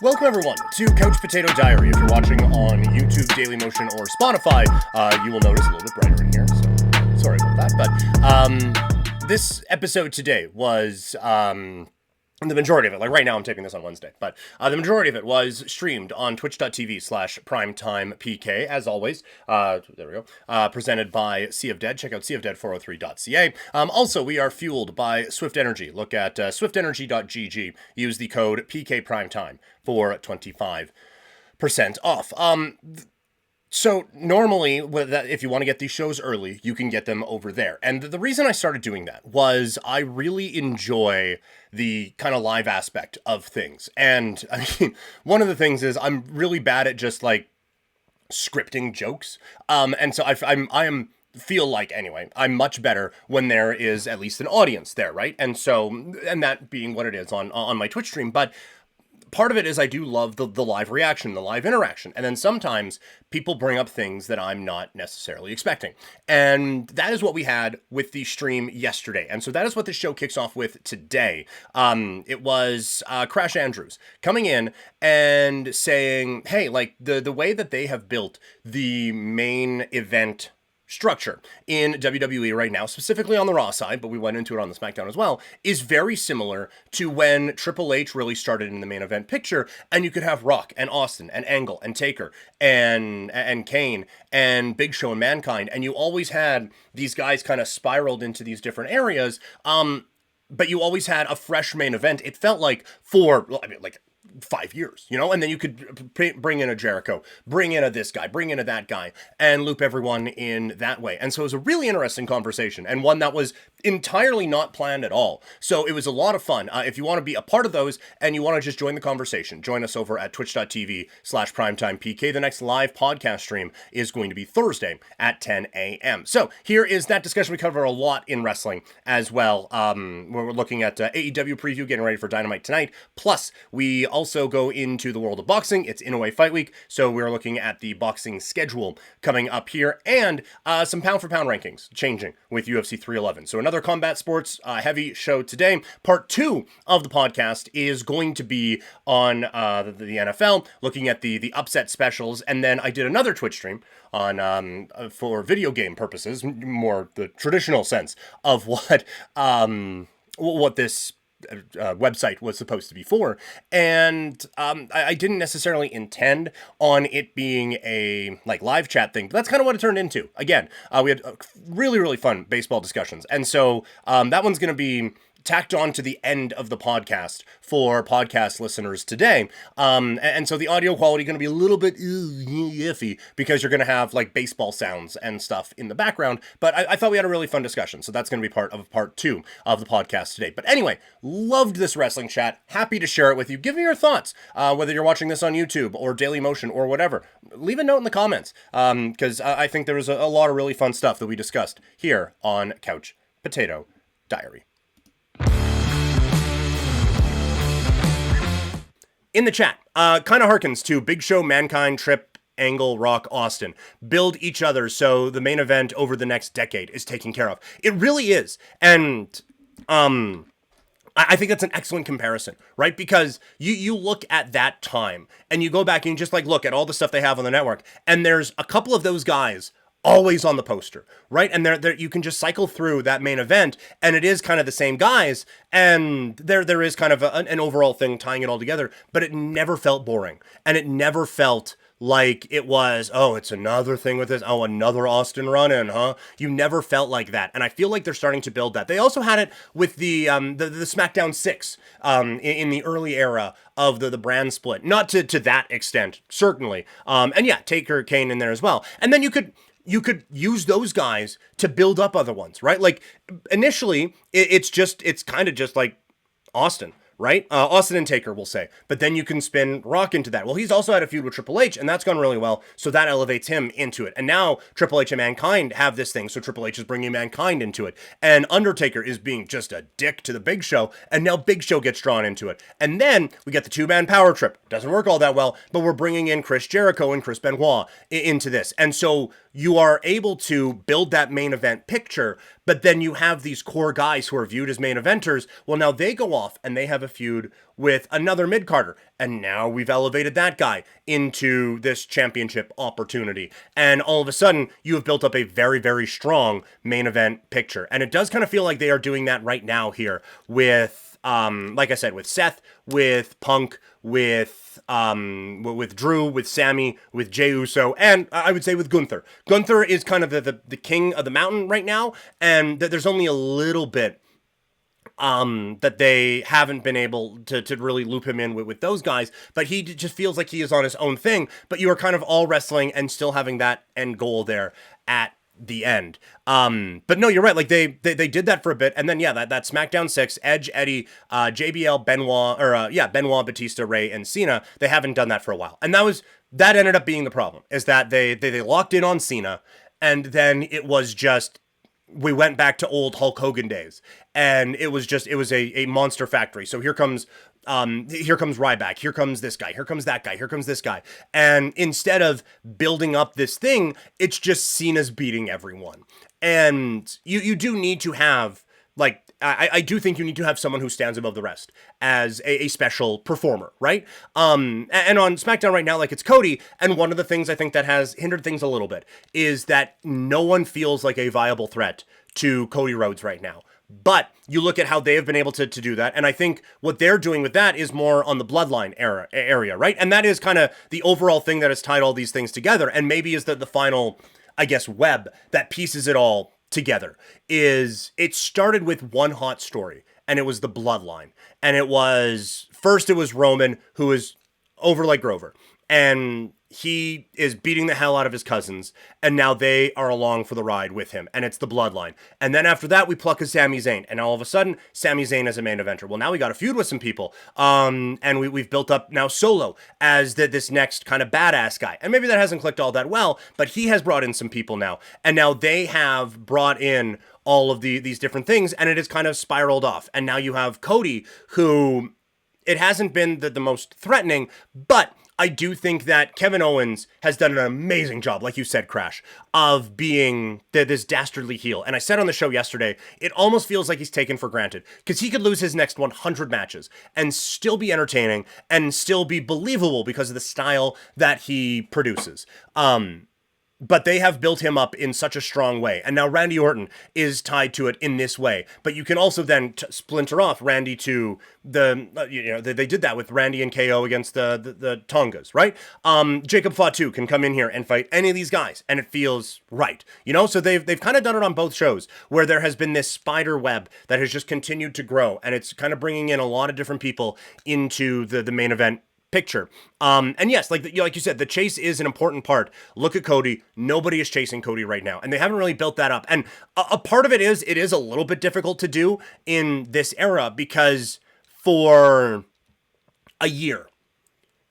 Welcome everyone to Couch Potato Diary. If you're watching on YouTube, DailyMotion, or Spotify, you will notice a little bit brighter in here, so sorry about that. But this episode today was, the majority of it, like right now I'm taping this on Wednesday, but the majority of it was streamed on twitch.tv/primetimepk, as always. There we go. Presented by Sea of Dead. Check out seaofdead403.ca. Also, we are fueled by Swift Energy. Look at swiftenergy.gg. Use the code PKPrimetime for 25% off. So normally, if you want to get these shows early, you can get them over there. And the reason I started doing that was I really enjoy the kind of live aspect of things. And I mean, one of the things is I'm really bad at just like scripting jokes. And so I'm I'm much better when there is at least an audience there, right? And that being what it is on my Twitch stream. But part of it is I do love the live reaction, the live interaction. And then sometimes people bring up things that I'm not necessarily expecting. And that is what we had with the stream yesterday. And so that is what the show kicks off with today. It was Crash Andrews coming in and saying, hey, like the way that they have built the main event structure in WWE right now, specifically on the Raw side, but we went into it on the SmackDown as well, is very similar to when Triple H really started in the main event picture, and you could have Rock and Austin and Angle and Taker and Kane and Big Show and Mankind, and you always had these guys kind of spiraled into these different areas, but you always had a fresh main event. It felt like for 5 years, and then you could bring in a Jericho, bring in a this guy, bring in a that guy, and loop everyone in that way. And so it was a really interesting conversation, and one that was entirely not planned at all. So it was a lot of fun. If you want to be a part of those and you want to just join the conversation, join us over at twitch.tv/primetimepk. The next live podcast stream is going to be Thursday at 10 a.m. So here is that discussion. We cover a lot in wrestling as well. We're looking at AEW Preview, getting ready for Dynamite tonight. Plus, we also go into the world of boxing. It's In-A-Way Fight Week, so we're looking at the boxing schedule coming up here, and some pound-for-pound rankings changing with UFC 311. So another combat sports heavy show today. Part 2 of the podcast is going to be on the NFL, looking at the upset specials, and then I did another Twitch stream on for video game purposes, more the traditional sense of what this website was supposed to be for, and I didn't necessarily intend on it being a live chat thing, but that's kind of what it turned into. Again, we had really, really fun baseball discussions, and so that one's going to be tacked on to the end of the podcast for podcast listeners today. And so the audio quality going to be a little bit iffy because you're going to have baseball sounds and stuff in the background. But I thought we had a really fun discussion. So that's going to be part of part 2 of the podcast today. But anyway, loved this wrestling chat. Happy to share it with you. Give me your thoughts, whether you're watching this on YouTube or DailyMotion or whatever. Leave a note in the comments because I think there was a lot of really fun stuff that we discussed here on Couch Potato Diary. In the chat, kind of harkens to Big Show, Mankind, Trip, Angle, Rock, Austin. Build each other so the main event over the next decade is taken care of. It really is. And I think that's an excellent comparison, right? Because you look at that time and you go back and you just look at all the stuff they have on the network, and there's a couple of those guys always on the poster, right? And there you can just cycle through that main event, and it is kind of the same guys, and there is kind of an overall thing tying it all together, but it never felt boring, and it never felt like it was, oh, it's another thing with this, oh, another Austin run-in, huh? You never felt like that, and I feel like they're starting to build that. They also had it with the SmackDown 6 in the early era of the brand split, not to that extent, certainly, and yeah, Taker, Kane in there as well, and then you could use those guys to build up other ones, right? Initially, it's kind of just like Austin, right? Austin and Taker, we'll say. But then you can spin Rock into that. Well, he's also had a feud with Triple H, and that's gone really well, so that elevates him into it. And now Triple H and Mankind have this thing, so Triple H is bringing Mankind into it. And Undertaker is being just a dick to the Big Show, and now Big Show gets drawn into it. And then we get the two-man power trip. Doesn't work all that well, but we're bringing in Chris Jericho and Chris Benoit into this. And so you are able to build that main event picture, but then you have these core guys who are viewed as main eventers. Well, now they go off and they have a feud with another mid-carder, and now we've elevated that guy into this championship opportunity. And all of a sudden, you have built up a very, very strong main event picture. And it does kind of feel like they are doing that right now here with, like I said, with Seth, with Punk, with Drew, with Sammy, with Jey Uso, and I would say with Gunther. Gunther is kind of the king of the mountain right now, and there's only a little bit that they haven't been able to really loop him in with those guys, but he just feels like he is on his own thing, but you are kind of all wrestling and still having that end goal there at the end. But no, you're right. Like they did that for a bit, and then that SmackDown 6, Edge, Eddie, JBL, Benoit, Benoit, Batista, Ray, and Cena. They haven't done that for a while, and that ended up being the problem. Is that they locked in on Cena, and then it was just we went back to old Hulk Hogan days, and it was a monster factory. So here comes Ryback, here comes this guy, here comes that guy, here comes this guy. And instead of building up this thing, it's just Cena's beating everyone. And you do need to have, like, I do think you need to have someone who stands above the rest as a special performer, right? And on SmackDown right now, like, it's Cody, and one of the things I think that has hindered things a little bit is that no one feels like a viable threat to Cody Rhodes right now. But you look at how they have been able to do that, and I think what they're doing with that is more on the bloodline area, right? And that is kind of the overall thing that has tied all these things together, and maybe is the final, I guess, web that pieces it all together. Is it started with one hot story, and it was the bloodline. And it was Roman, who is over like Grover, and he is beating the hell out of his cousins, and now they are along for the ride with him, and it's the bloodline. And then after that, we pluck a Sami Zayn, and all of a sudden, Sami Zayn is a main eventer. Well, now we got a feud with some people, and we've built up now Solo as this next kind of badass guy. And maybe that hasn't clicked all that well, but he has brought in some people now, and now they have brought in all of these different things, and it has kind of spiraled off. And now you have Cody, who it hasn't been the most threatening, but I do think that Kevin Owens has done an amazing job, like you said, Crash, of being this dastardly heel. And I said on the show yesterday, it almost feels like he's taken for granted, because he could lose his next 100 matches and still be entertaining and still be believable because of the style that he produces. But they have built him up in such a strong way. And now Randy Orton is tied to it in this way. But you can also then splinter off Randy to they did that with Randy and KO against the Tongas, right? Jacob Fatu can come in here and fight any of these guys, and it feels right. So they've kind of done it on both shows, where there has been this spider web that has just continued to grow, and it's kind of bringing in a lot of different people into the main event picture. And yes, like you said, the chase is an important part. Look at Cody. Nobody is chasing Cody right now, and they haven't really built that up. And a part of it is a little bit difficult to do in this era, because for a year,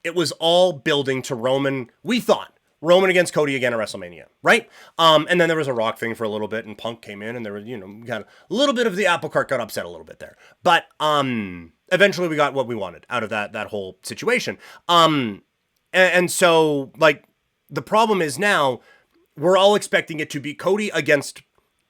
it was all building to Roman. We thought Roman against Cody again at WrestleMania, right? And then there was a Rock thing for a little bit, and Punk came in, and there was, got a little bit of the apple cart got upset a little bit there. But eventually we got what we wanted out of that whole situation. And so, like, the problem is now we're all expecting it to be Cody against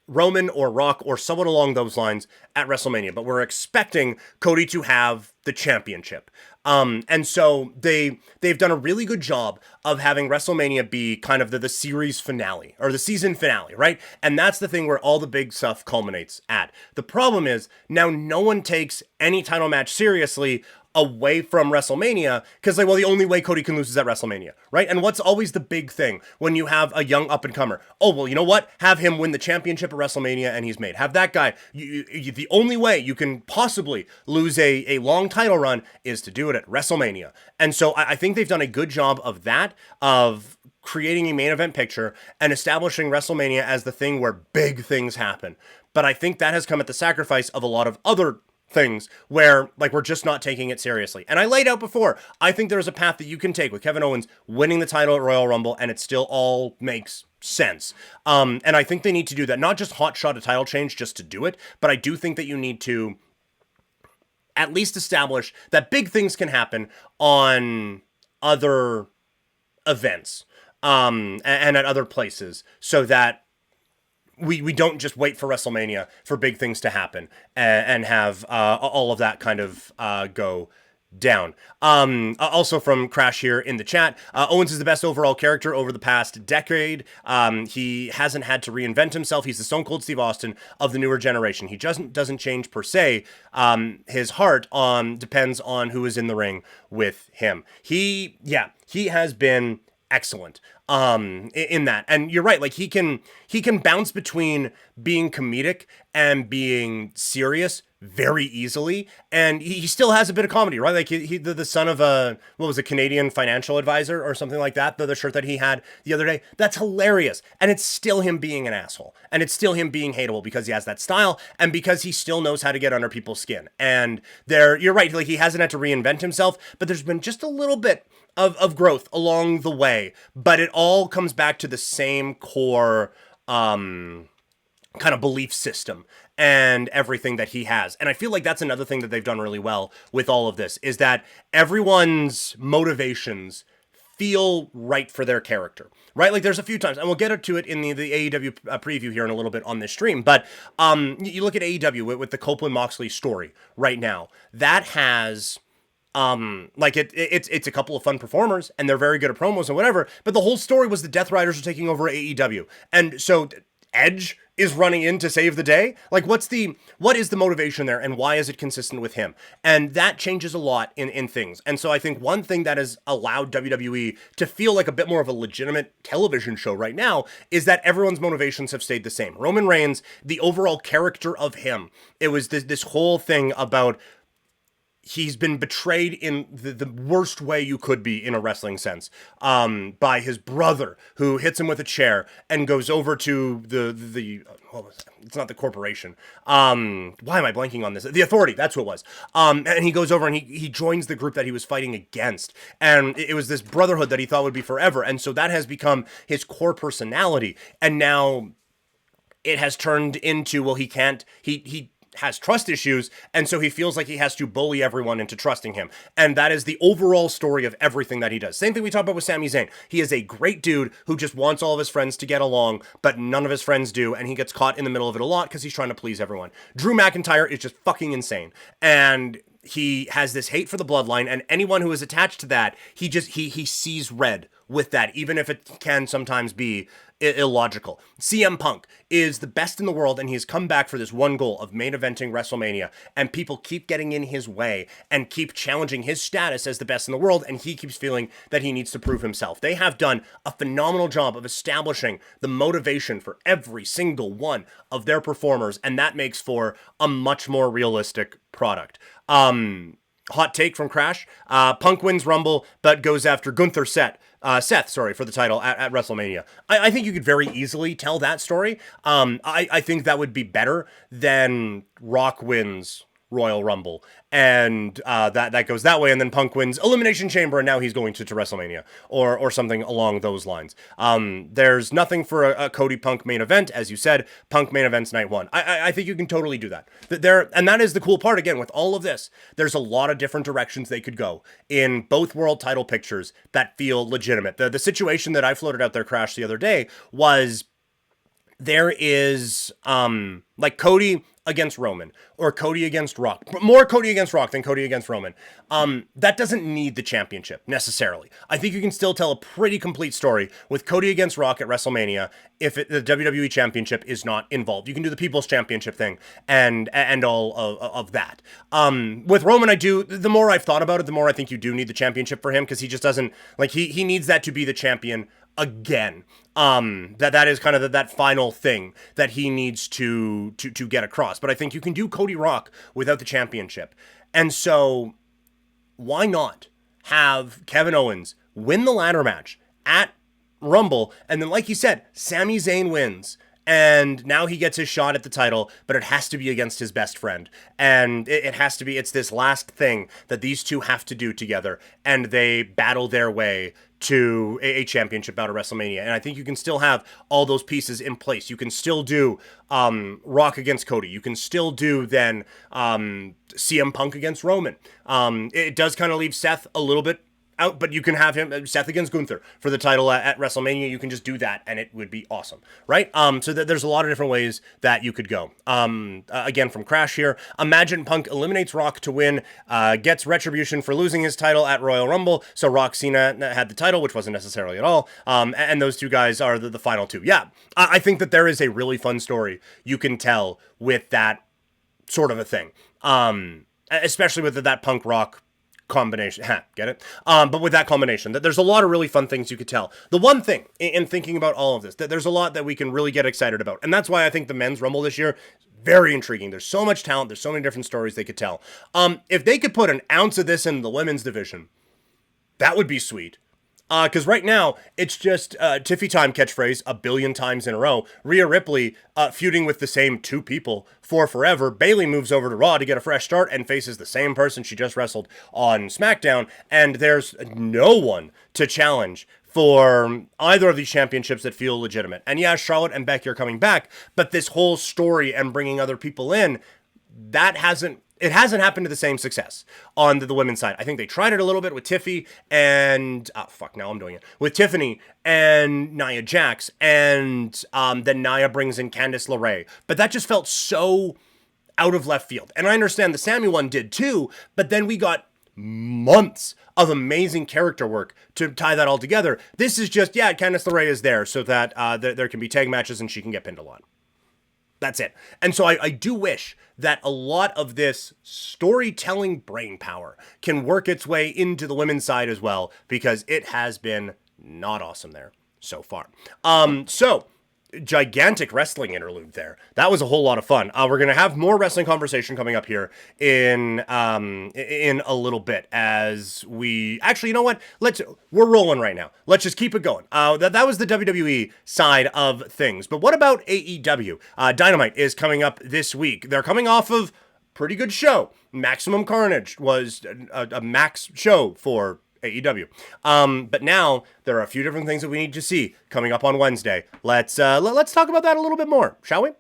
Roman or Rock or someone along those lines at WrestleMania, but we're expecting Cody to have the championship. And so they've done a really good job of having WrestleMania be kind of the series finale, or the season finale, right? And that's the thing where all the big stuff culminates at. The problem is now no one takes any title match seriously away from WrestleMania, because the only way Cody can lose is at WrestleMania, right? And what's always the big thing when you have a young up-and-comer? Oh, well, you know what? Have him win the championship at WrestleMania, and he's made. Have that guy. The only way you can possibly lose a long title run is to do it at WrestleMania. And so I think they've done a good job of that, of creating a main event picture and establishing WrestleMania as the thing where big things happen. But I think that has come at the sacrifice of a lot of other things where, like, we're just not taking it seriously. And I laid out before, I think there's a path that you can take with Kevin Owens winning the title at Royal Rumble, and it still all makes sense. And I think they need to do that, not just hot shot a title change just to do it, but I do think that you need to at least establish that big things can happen on other events. and at other places, so that we don't just wait for WrestleMania for big things to happen and have all of that kind of go down. Also from Crash here in the chat, Owens is the best overall character over the past decade. He hasn't had to reinvent himself. He's the Stone Cold Steve Austin of the newer generation. He doesn't change per se. His heart depends on who is in the ring with him. He has been excellent in that. And you're right, like he can bounce between being comedic and being serious very easily, and he still has a bit of comedy, right? Like he the son of a Canadian financial advisor or something like that, the shirt that he had the other day, that's hilarious. And it's still him being an asshole, and it's still him being hateable because he has that style and because he still knows how to get under people's skin. And you're right, like he hasn't had to reinvent himself, but there's been just a little bit of growth along the way, but it all comes back to the same core kind of belief system and everything that he has. And I feel like that's another thing that they've done really well with all of this, is that everyone's motivations feel right for their character, right? Like there's a few times, and we'll get to it in the AEW preview here in a little bit on this stream, but you look at AEW with the Copeland-Moxley story right now, that has... it's a couple of fun performers and they're very good at promos and whatever, but the whole story was the Death Riders are taking over AEW. And so Edge is running in to save the day. Like what is the motivation there and why is it consistent with him? And that changes a lot in things. And so I think one thing that has allowed WWE to feel like a bit more of a legitimate television show right now is that everyone's motivations have stayed the same. Roman Reigns, the overall character of him, it was this whole thing about he's been betrayed in the worst way you could be in a wrestling sense, by his brother who hits him with a chair and goes over to it's not the corporation. Why am I blanking on this? The Authority, that's who it was. And he goes over and he joins the group that he was fighting against. And it was this brotherhood that he thought would be forever. And so that has become his core personality. And now it has turned into, well, he has trust issues, and so he feels like he has to bully everyone into trusting him. And that is the overall story of everything that he does. Same thing we talked about with Sami Zayn. He is a great dude who just wants all of his friends to get along, but none of his friends do, and he gets caught in the middle of it a lot because he's trying to please everyone. Drew McIntyre is just fucking insane. And he has this hate for the bloodline, and anyone who is attached to that, he sees red with that, even if it can sometimes be illogical. CM Punk is the best in the world, and he's come back for this one goal of main eventing WrestleMania, and people keep getting in his way and keep challenging his status as the best in the world, and he keeps feeling that he needs to prove himself. They have done a phenomenal job of establishing the motivation for every single one of their performers, and that makes for a much more realistic product. Hot take from Crash. Punk wins Rumble, but goes after Gunther Seth, for the title at WrestleMania. I think you could very easily tell that story. I think that would be better than Rock wins Royal Rumble, and that goes that way, and then Punk wins Elimination Chamber, and now he's going to WrestleMania, or something along those lines. There's nothing for a Cody Punk main event, as you said. Punk main events night one. I think you can totally do that. And that is the cool part, again, with all of this. There's a lot of different directions they could go in both world title pictures that feel legitimate. The situation that I floated out there, Crash, the other day was there is like Cody against Roman, or Cody against Rock. More Cody against Rock than Cody against Roman. That doesn't need the championship, necessarily. I think you can still tell a pretty complete story with Cody against Rock at WrestleMania if the WWE Championship is not involved. You can do the People's Championship thing and all of that. With Roman, the more I've thought about it, the more I think you do need the championship for him, because he just doesn't, like, he needs that to be the champion again. That is kind of that final thing that he needs to get across. But I think you can do Cody Rock without the championship. And so why not have Kevin Owens win the ladder match at Rumble, and then, like you said, Sami Zayn wins, and now he gets his shot at the title, but it has to be against his best friend. And it has to be, it's this last thing that these two have to do together, and they battle their way to a championship out of WrestleMania. And I think you can still have all those pieces in place. You can still do Rock against Cody. You can still do then CM Punk against Roman. It does kind of leave Seth a little bit out, but you can have him, Seth against Gunther for the title at WrestleMania. You can just do that, and it would be awesome, right? So there's a lot of different ways that you could go. Again, from Crash here, imagine Punk eliminates Rock to win, gets retribution for losing his title at Royal Rumble, so Rock Cena had the title, which wasn't necessarily at all, and those two guys are the final two. Yeah, I think that there is a really fun story you can tell with that sort of a thing, especially with that Punk Rock combination. Get it? But with that combination, there's a lot of really fun things you could tell. The one thing in thinking about all of this, that there's a lot that we can really get excited about. And that's why I think the men's Rumble this year, very intriguing. There's so much talent. There's so many different stories they could tell. If they could put an ounce of this in the women's division, that would be sweet. Because right now, it's just Tiffy time catchphrase a billion times in a row. Rhea Ripley feuding with the same two people for forever. Bayley moves over to Raw to get a fresh start and faces the same person she just wrestled on SmackDown. And there's no one to challenge for either of these championships that feel legitimate. And yeah, Charlotte and Becky are coming back, but this whole story and bringing other people in, it hasn't happened to the same success on the women's side. I think they tried it a little bit with Tiffy and... now I'm doing it. With Tiffany and Nia Jax, and then Nia brings in Candice LeRae. But that just felt so out of left field. And I understand the Sammy one did too, but then we got months of amazing character work to tie that all together. This is just, Candice LeRae is there so that there can be tag matches and she can get pinned a lot. That's it. And so I do wish that a lot of this storytelling brain power can work its way into the women's side as well, because it has been not awesome there so far. So gigantic wrestling interlude there. That was a whole lot of fun. We're going to have more wrestling conversation coming up here in a little bit as we... Actually, you know what? We're rolling right now. Let's just keep it going. That was the WWE side of things. But what about AEW? Dynamite is coming up this week. They're coming off of pretty good show. Maximum Carnage was a max show for AEW. But now there are a few different things that we need to see coming up on Wednesday. Let's talk about that a little bit more, shall we?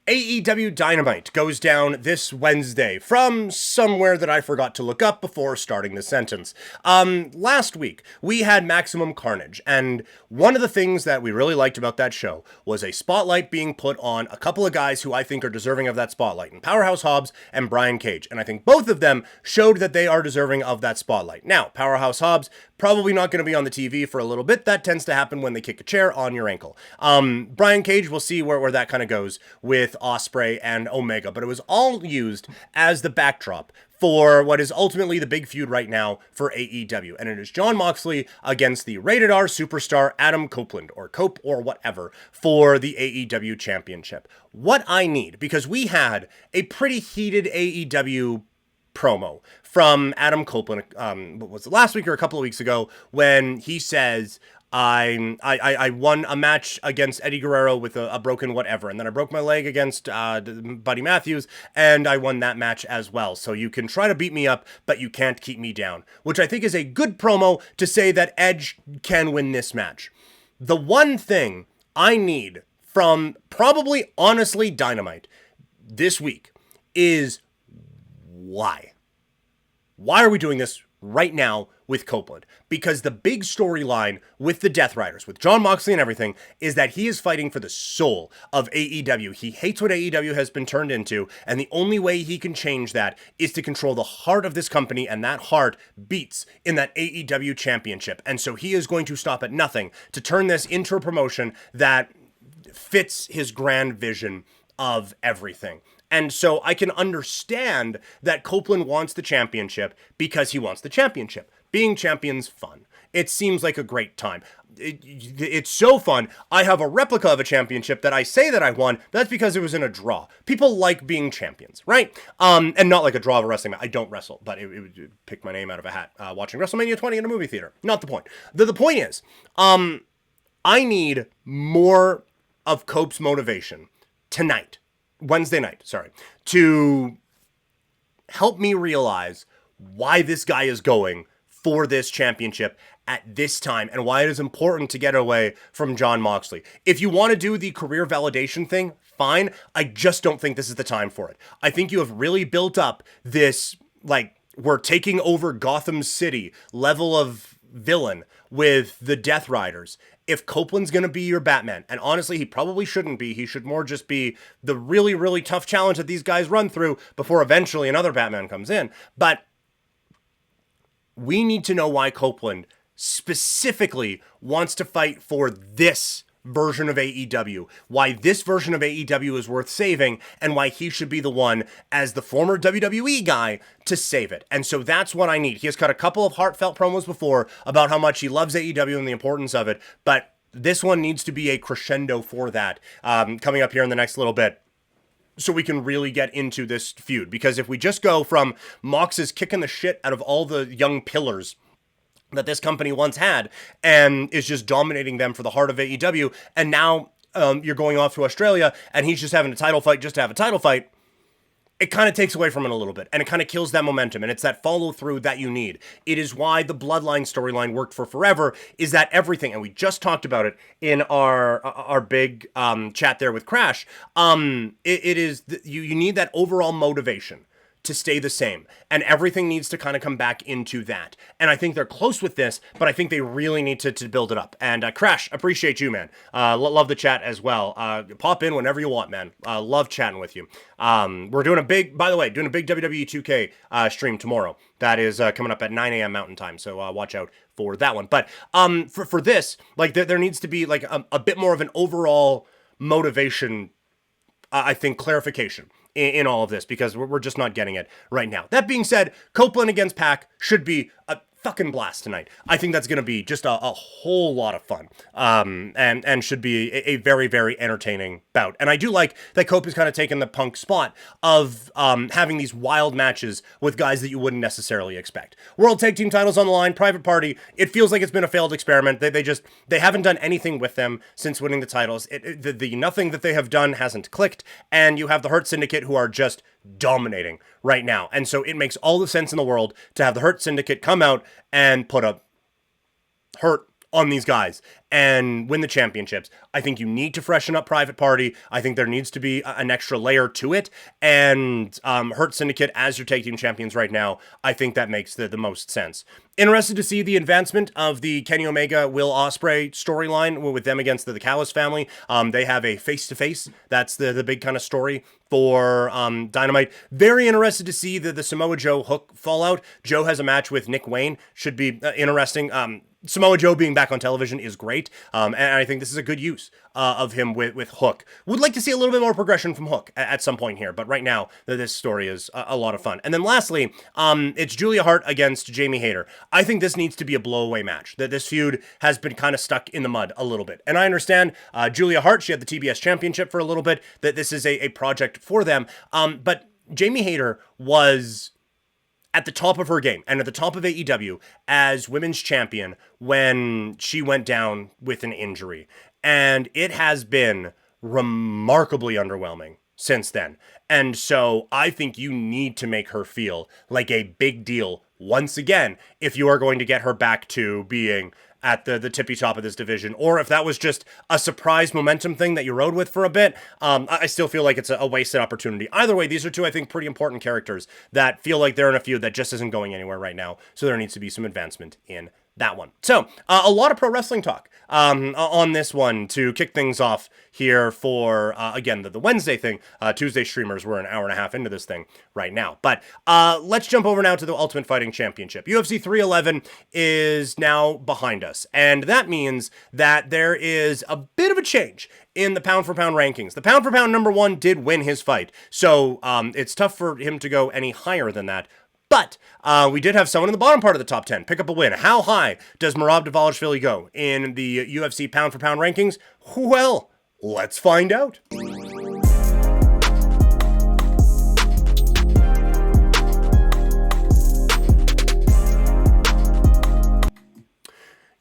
AEW Dynamite goes down this Wednesday from somewhere that I forgot to look up before starting the sentence. Last week, we had Maximum Carnage, and one of the things that we really liked about that show was a spotlight being put on a couple of guys who I think are deserving of that spotlight, and Powerhouse Hobbs and Brian Cage, and I think both of them showed that they are deserving of that spotlight. Now, Powerhouse Hobbs, probably not going to be on the TV for a little bit. That tends to happen when they kick a chair on your ankle. Brian Cage, we'll see where that kind of goes with Ospreay and Omega, but it was all used as the backdrop for what is ultimately the big feud right now for AEW, and it is Jon Moxley against the rated R superstar Adam Copeland, or Cope, or whatever, for the AEW Championship. What I need, because we had a pretty heated AEW promo from Adam Copeland, was it last week or a couple of weeks ago, when he says, I won a match against Eddie Guerrero with a broken whatever, and then I broke my leg against Buddy Matthews, and I won that match as well. So you can try to beat me up, but you can't keep me down, which I think is a good promo to say that Edge can win this match. The one thing I need from probably, honestly, Dynamite this week is why? Why are we doing this right now with Copeland? Because the big storyline with the Death Riders, with Jon Moxley and everything, is that he is fighting for the soul of AEW. He hates what AEW has been turned into, and the only way he can change that is to control the heart of this company, and that heart beats in that AEW championship. And so he is going to stop at nothing to turn this into a promotion that fits his grand vision of everything. And so I can understand that Copeland wants the championship because he wants the championship. Being champion's fun. It seems like a great time. It's so fun. I have a replica of a championship that I say that I won. That's because it was in a draw. People like being champions, right? And not like a draw of a wrestling match. I don't wrestle, but it would pick my name out of a hat watching WrestleMania 20 in a movie theater. Not the point. The point is, I need more of Cope's motivation tonight. Wednesday night, to help me realize why this guy is going for this championship at this time and why it is important to get away from Jon Moxley. If you want to do the career validation thing, fine. I just don't think this is the time for it. I think you have really built up this, like, we're taking over Gotham City level of villain with the Death Riders. If Copeland's going to be your Batman, and honestly, he probably shouldn't be. He should more just be the really, really tough challenge that these guys run through before eventually another Batman comes in. But we need to know why Copeland specifically wants to fight for this version of AEW, why this version of AEW is worth saving, and why he should be the one, as the former WWE guy, to save it. And so that's what I need. He has cut a couple of heartfelt promos before about how much he loves AEW and the importance of it, but this one needs to be a crescendo for that, coming up here in the next little bit, so we can really get into this feud. Because if we just go from Mox is kicking the shit out of all the young pillars that this company once had and is just dominating them for the heart of AEW, and now you're going off to Australia and he's just having a title fight just to have a title fight, it kind of takes away from it a little bit, and it kind of kills that momentum, and it's that follow-through that you need. It is why the Bloodline storyline worked for forever, is that everything, and we just talked about it in our big chat there with Crash, it is, you need that overall motivation to stay the same, and everything needs to kind of come back into that. And I think they're close with this, but I think they really need to build it up. And Crash, appreciate you, man. Love the chat as well. Pop in whenever you want, man. Love chatting with you. We're doing a big, by the way, doing a big WWE 2K stream tomorrow. That is coming up at 9 a.m. Mountain Time, so watch out for that one. But for this, like, there needs to be like a bit more of an overall motivation, I think, clarification in all of this, because we're just not getting it right now. That being said, Copeland against Pac should be a fucking blast tonight. I think that's going to be just a whole lot of fun, and should be a very, very entertaining bout. And I do like that Cope has kind of taken the Punk spot of having these wild matches with guys that you wouldn't necessarily expect. World Tag Team titles on the line, Private Party. It feels like it's been a failed experiment. They haven't done anything with them since winning the titles. The nothing that they have done hasn't clicked, and you have the Hurt Syndicate, who are just dominating right now. And so it makes all the sense in the world to have the Hurt Syndicate come out and put a hurt on these guys and win the championships. I think you need to freshen up Private Party. I think there needs to be an extra layer to it. And Hurt Syndicate as your tag team champions right now, I think that makes the most sense. Interested to see the advancement of the Kenny Omega, Will Ospreay storyline with them against the Callis family. They have a face-to-face. That's the big kind of story for Dynamite. Very interested to see the Samoa Joe Hook fallout. Joe has a match with Nick Wayne. Should be interesting. Samoa Joe being back on television is great, and I think this is a good use of him with Hook. Would like to see a little bit more progression from Hook at some point here, but right now, this story is a lot of fun. And then lastly, it's Julia Hart against Jamie Hayter. I think this needs to be a blowaway match. That this feud has been kind of stuck in the mud a little bit. And I understand Julia Hart, she had the TBS Championship for a little bit, that this is a project for them, but Jamie Hayter was at the top of her game and at the top of AEW as women's champion when she went down with an injury. And it has been remarkably underwhelming since then. And so I think you need to make her feel like a big deal once again if you are going to get her back to being at the tippy top of this division, or if that was just a surprise momentum thing that you rode with for a bit, I still feel like it's a wasted opportunity. Either way, these are two, I think, pretty important characters that feel like they're in a feud that just isn't going anywhere right now, so there needs to be some advancement in that one. So, a lot of pro wrestling talk on this one to kick things off here for, again, the Wednesday thing. Tuesday streamers were an hour and a half into this thing right now. But let's jump over now to the Ultimate Fighting Championship. UFC 311 is now behind us, and that means that there is a bit of a change in the pound-for-pound rankings. The pound-for-pound number one did win his fight, so it's tough for him to go any higher than that. But we did have someone in the bottom part of the top 10 pick up a win. How high does Merab Dvalishvili go in the UFC pound-for-pound rankings? Well, let's find out.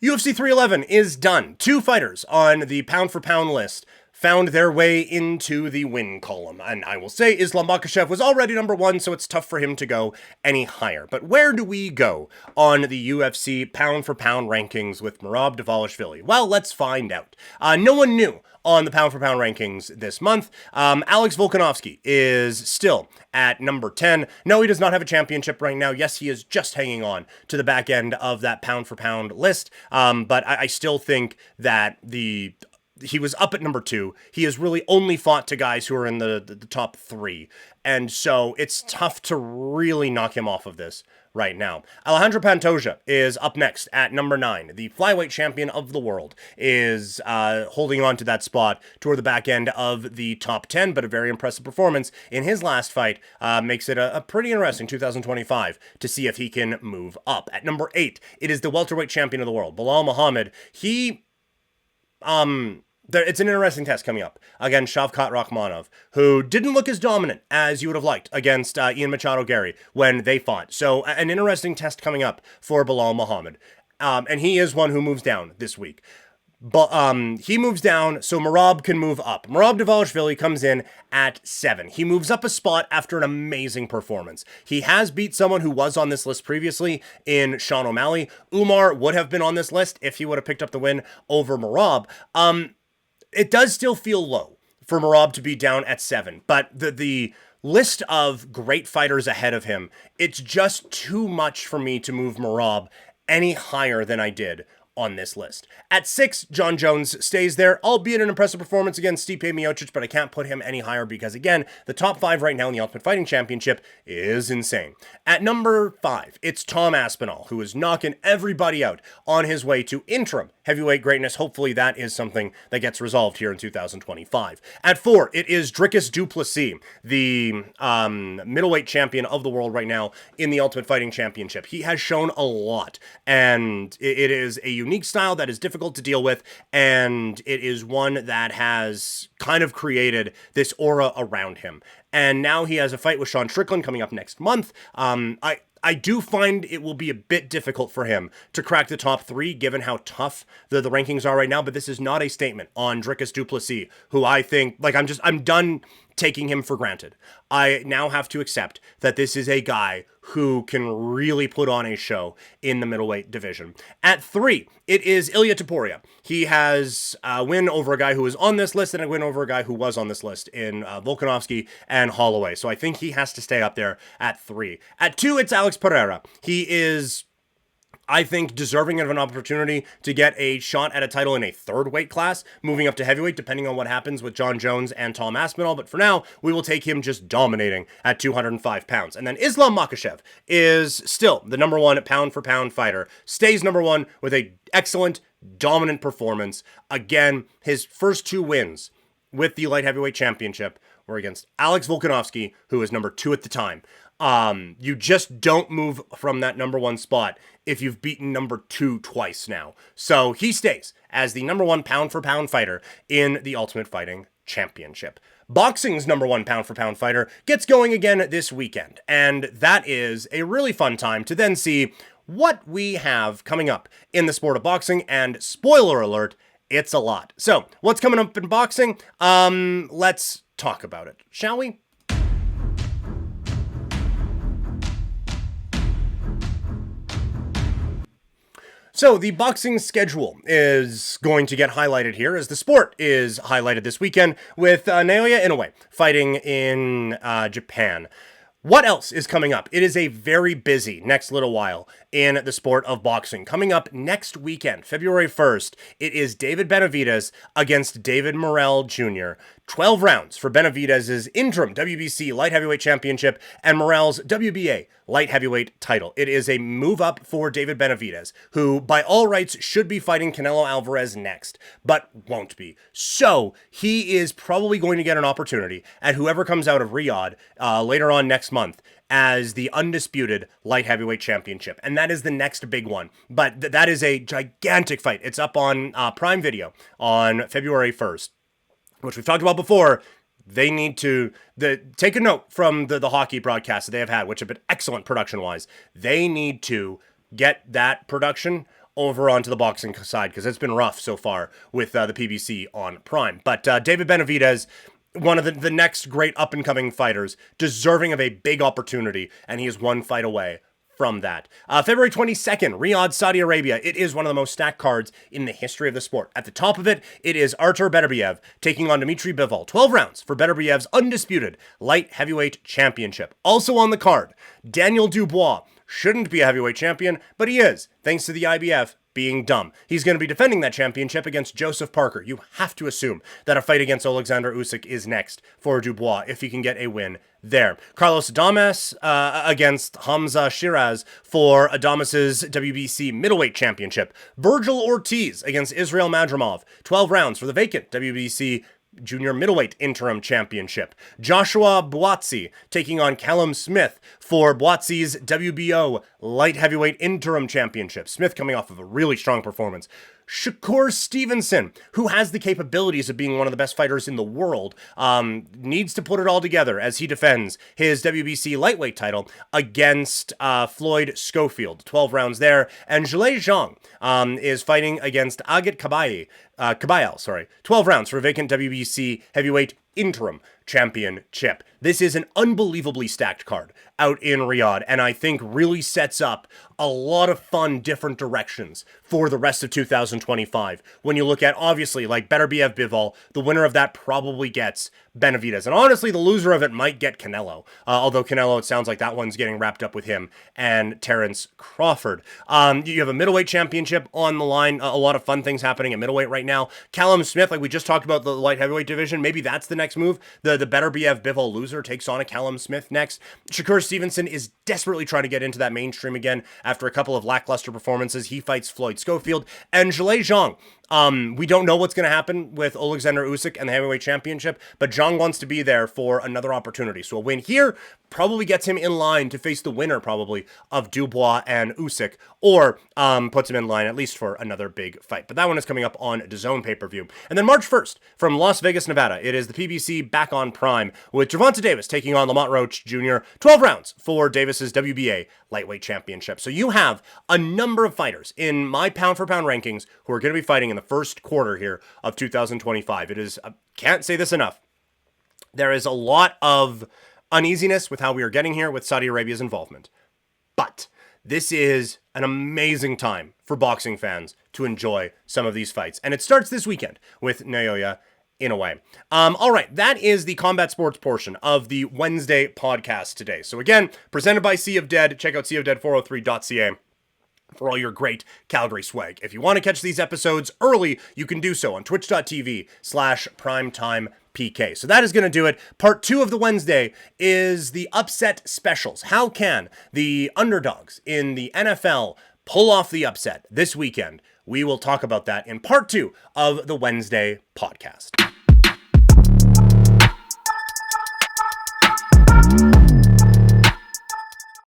UFC 311 is done. 2 fighters on the pound-for-pound list found their way into the win column. And I will say Islam Makhachev was already number 1, so it's tough for him to go any higher. But where do we go on the UFC pound-for-pound rankings with Merab Dvalishvili? Well, let's find out. No one knew on the pound-for-pound rankings this month. Alex Volkanovski is still at number 10. No, he does not have a championship right now. Yes, he is just hanging on to the back end of that pound-for-pound list. But I still think that he was up at number 2. He has really only fought to guys who are in the top 3. And so it's tough to really knock him off of this right now. Alejandro Pantoja is up next at number 9. The flyweight champion of the world is holding on to that spot toward the back end of the top 10, but a very impressive performance in his last fight makes it a pretty interesting 2025 to see if he can move up. At number 8, it is the welterweight champion of the world, Belal Muhammad. It's an interesting test coming up against Shavkat Rakhmonov, who didn't look as dominant as you would have liked against Ian Machado Gary when they fought. So an interesting test coming up for Belal Muhammad. And he is one who moves down this week. But he moves down so Merab can move up. Merab Dvalishvili comes in at 7. He moves up a spot after an amazing performance. He has beat someone who was on this list previously in Sean O'Malley. Umar would have been on this list if he would have picked up the win over Merab. It does still feel low for Merab to be down at 7, but the list of great fighters ahead of him, it's just too much for me to move Merab any higher than I did on this list. At 6, John Jones stays there, albeit an impressive performance against Stipe Miocic, but I can't put him any higher because, again, the top 5 right now in the Ultimate Fighting Championship is insane. At number 5, it's Tom Aspinall, who is knocking everybody out on his way to interim heavyweight greatness. Hopefully that is something that gets resolved here in 2025. At 4, it is Dricus du Plessis, the middleweight champion of the world right now in the Ultimate Fighting Championship. He has shown a lot, and it is a unique style that is difficult to deal with, and it is one that has kind of created this aura around him. And now he has a fight with Sean Strickland coming up next month. I do find it will be a bit difficult for him to crack the top 3, given how tough the rankings are right now. But this is not a statement on Dricus du Plessis, who I think, I'm done taking him for granted. I now have to accept that this is a guy who can really put on a show in the middleweight division. At 3, it is Ilia Topuria. He has a win over a guy who was on this list and a win over a guy who was on this list in Volkanovski and Holloway. So I think he has to stay up there at 3. At 2, it's Alex Pereira. He is, I think, deserving of an opportunity to get a shot at a title in a 3rd weight class, moving up to heavyweight, depending on what happens with John Jones and Tom Aspinall. But for now, we will take him just dominating at 205 pounds. And then Islam Makhachev is still the number 1 pound-for-pound fighter, stays number 1 with a excellent, dominant performance. Again, his first 2 wins with the light heavyweight championship were against Alex Volkanovski, who was number 2 at the time. You just don't move from that number 1 spot if you've beaten number 2 twice now. So he stays as the number 1 pound-for-pound fighter in the Ultimate Fighting Championship. Boxing's number 1 pound-for-pound fighter gets going again this weekend, and that is a really fun time to then see what we have coming up in the sport of boxing, and spoiler alert, it's a lot. So, what's coming up in boxing? Let's talk about it, shall we? So the boxing schedule is going to get highlighted here as the sport is highlighted this weekend with Naoya Inoue fighting in Japan. What else is coming up? It is a very busy next little while in the sport of boxing. Coming up next weekend, February 1st, it is David Benavidez against David Morrell Jr. 12 rounds for Benavidez's interim WBC light heavyweight championship and Morrell's WBA light heavyweight title. It is a move up for David Benavidez, who by all rights should be fighting Canelo Alvarez next, but won't be. So he is probably going to get an opportunity at whoever comes out of Riyadh later on next month as the undisputed light heavyweight championship. And that is the next big one. But that is a gigantic fight. It's up on Prime Video on February 1st, which we've talked about before. They need to take a note from the hockey broadcasts that they have had, which have been excellent production-wise. They need to get that production over onto the boxing side because it's been rough so far with the PBC on Prime. But David Benavidez, one of the next great up-and-coming fighters, deserving of a big opportunity, and he is one fight away from that. February 22nd, Riyadh, Saudi Arabia. It is one of the most stacked cards in the history of the sport. At the top of it, it is Artur Beterbiev taking on Dmitry Bivol. 12 rounds for Beterbiev's undisputed light heavyweight championship. Also on the card, Daniel Dubois. Shouldn't be a heavyweight champion, but he is, thanks to the IBF being dumb. He's going to be defending that championship against Joseph Parker. You have to assume that a fight against Alexander Usyk is next for Dubois if he can get a win there. Carlos Adames against Hamza Shiraz for Adames's WBC middleweight championship. Virgil Ortiz against Israel Madrimov. 12 rounds for the vacant WBC Junior Middleweight Interim Championship. Joshua Buatsi taking on Callum Smith for Buatsi's WBO Light Heavyweight Interim Championship. Smith coming off of a really strong performance. Shakur Stevenson, who has the capabilities of being one of the best fighters in the world, needs to put it all together as he defends his WBC lightweight title against Floyd Schofield. 12 rounds there. And Zhilei Zhang is fighting against Agit Kabayel. 12 rounds for vacant WBC heavyweight interim championship. This is an unbelievably stacked card out in Riyadh, and I think really sets up a lot of fun different directions for the rest of 2025. When you look at, obviously, like Beterbiev Bivol, the winner of that probably gets Benavidez. And honestly, the loser of it might get Canelo. Although Canelo, it sounds like that one's getting wrapped up with him and Terence Crawford. You have a middleweight championship on the line. A lot of fun things happening at middleweight right now. Callum Smith, like we just talked about the light heavyweight division, maybe that's the next move. The Beterbiev Bivol loser takes on a Callum Smith next. Shakur Stevenson is desperately trying to get into that mainstream again after a couple of lackluster performances. He fights Floyd Schofield. And Zhilei Zhang, we don't know what's going to happen with Alexander Usyk and the heavyweight championship, but Zhang wants to be there for another opportunity. So a win here probably gets him in line to face the winner probably of Dubois and Usyk, or puts him in line at least for another big fight. But that one is coming up on DAZN pay-per-view. And then March 1st from Las Vegas, Nevada, it is the PBC back on Prime with Gervonta Davis taking on Lamont Roach Jr. 12 rounds for Davis's WBA lightweight championship. So you have a number of fighters in my pound-for-pound rankings who are going to be fighting in the first quarter here of 2025. It is, can't say this enough, there is a lot of uneasiness with how we are getting here with Saudi Arabia's involvement. But this is an amazing time for boxing fans to enjoy some of these fights. And it starts this weekend with Naoya Inoue. All right, that is the combat sports portion of the Wednesday podcast today. So again, presented by Sea of Dead. Check out seaofdead403.ca for all your great Calgary swag. If you want to catch these episodes early, you can do so on twitch.tv/primetimepk. So that is going to do it. Part 2 of the Wednesday is the upset specials. How can the underdogs in the NFL pull off the upset this weekend? We will talk about that in part 2 of the Wednesday podcast.